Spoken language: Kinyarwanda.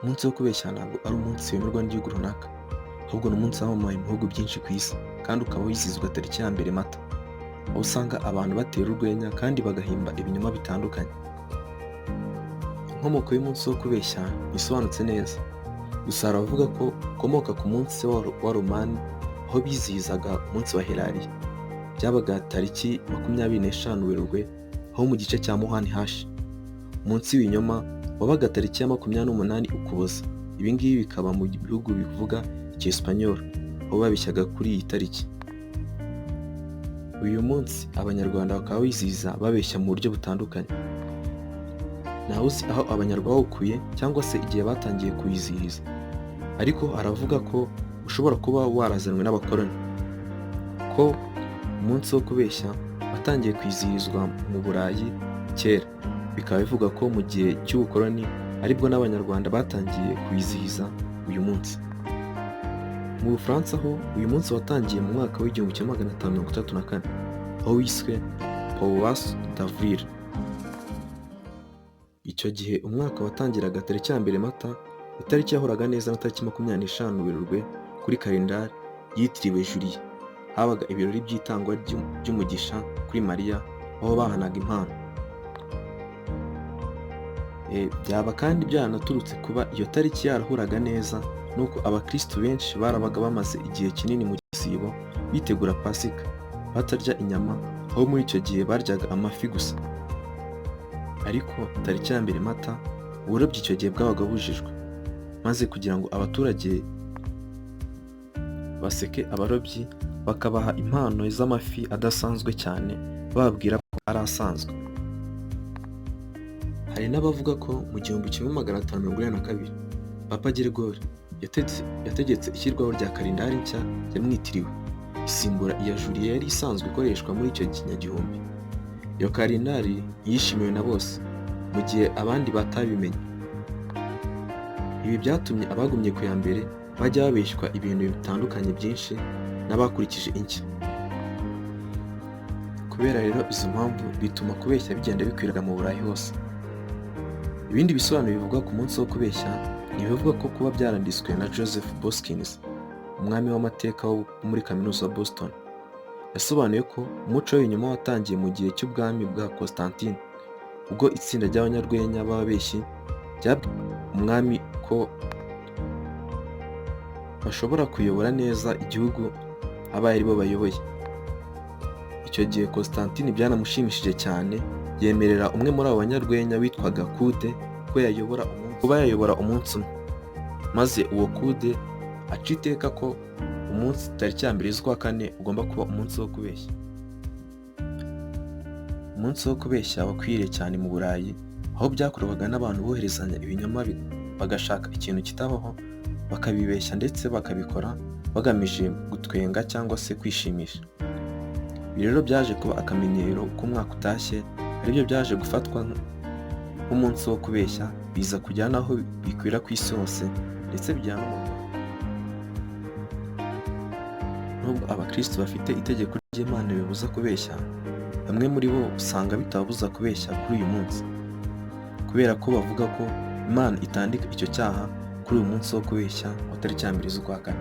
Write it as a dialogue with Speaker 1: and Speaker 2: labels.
Speaker 1: Umunsi wo kubeshya ntabwo ari umunsi wemerwa n'igihugu runaka, ahubwo ni umunsi wamamaye mu bihugu byinshi ku isi kandi ukaba wizihizwa tariki ya mbere Mata, aho usanga abantu batera urwenya kandi bagahimba ibinyoma bitandukanye. Inkomoko y'umunsi wo kubeshya ntisobanutse neza, gusa hari abavuga ko ukomoka ku munsi wa Romani aho bizihizaga umunsi wa Helariya. Byabaga tariki 25 Werurwe aho mu gice cya Muhani Hashi. Umunsi w'ibinyoma wabaga tariki ya 28 Ukuboza. Ibi ngibi bikaba mu bihugu bivuga Icyesipanyol aho babishyaga kuri iyi tariki. Uyu munsi Abanyarwanda bakaba bizihiza babeshya mu buryo butandukanye. Ntawe uzi aho Abanyarwanda bawukuye cyangwa se igihe batangiye kuwizihiza, ariko aravuga ko ushobora kuba warazanwe n'abakoloni, ko umunsi wo kubeshya watangiye kwizihizwa mu Burayi kera. Bikaba bivuga ko mu gihe cy'ubukoloni aribwo n'Abanyarwanda batangiye kuwizihiza uyu munsi. Mu Bufaransa ho uyu munsi watangiye mu mwaka w'1534 aho wiswe Powwas d'Avril. Icyo gihe umwaka watangiraga tariki ya mbere Mata, itariki yahoraga neza na tariki 25 Werurwe kuri kalendari yitiriwe Juliya. Habaga ibirori by'itangwa ry'umugisha kuri Mariya aho bahanaga impano. Byaba kandi byaranaturutse kuba iyo tariki yarahuraga neza nuko abakristo benshi barabaga bamaze igihe kinini mu gisibo bitegura Pasika, batarya inyama, aho muri icyo gihe baryaga amafi gusa. Ariko tariki ya mbere Mata uburobyi icyo gihe bwabaga bujijwe, maze kugira ngo abaturage baseke abarobyi bakabaha impano z'amafi adasanzwe cyane bababwira ko ari asanzwe. Hari n'abavuga ko mu 1542 Papa Geregori yategetse ishyirwaho rya kalendari nshya yamwitiriwe isimbura iya Juliya yari isanzwe ikoreshwa muri icyo kinyagihumbi. Iyo kalendari yishimiwe na bose mu gihe abandi batabimenye. Ibi byatumye abagumye ku ya mbere bajya babeshywa ibintu bitandukanye byinshi n'abakurikije inshya. Kubera rero izo mpamvu bituma kubeshya bigenda bikwiraga mu Burayi hose. Ibindi bisobanuro bivugwa ku munsi wo kubeshya ni ibivuga ko kuba byaranditswe na Joseph Boskins, umwami w'amateka wo muri kaminuza ya Boston. Yasobanuye ko umuco w'ibinyoma watangiye mu gihe cy'ubwami bwa Constantine, ubwo itsinda ry'abanyarwenya b'ababeshyi ryabwiye umwami ko bashobora kuyobora neza igihugu abaye aribo bayoboye. Icyo gihe Constantine byanamushimishije cyane, yemerera umwe muri abo banyarwenya witwaga Kude ko yayobora umunsi umwe, maze uwo Kude aca iteka ko umunsi tariki ya mbere z'ukwa kane ugomba kuba umunsi wo kubeshya. Umunsi wo kubeshya wakwiriye cyane mu Burayi, aho byakorwaga n'abantu boherezanya ibinyoma bagashaka ikintu kitabaho bakabibeshya ndetse bakabikora bagamije gutwenga cyangwa se kwishimisha. Ibi rero byaje kuba akamenyero k'umwaka utashye, aribyo byaje gufatwa nk'umunsi wo kubeshya, biza kujya naho bikwira ku isi hose ndetse bijyana no mu Rwanda. Nubwo abakristo bafite itegeko ry'Imana ribuza kubeshya, bamwe muri bo usanga bitababuza kubeshya kuri uyu munsi, kubera ko bavuga ko Imana itandika icyo cyaha kuri uyu munsi wo kubeshya wa tariki ya mbere z'ukwa kane.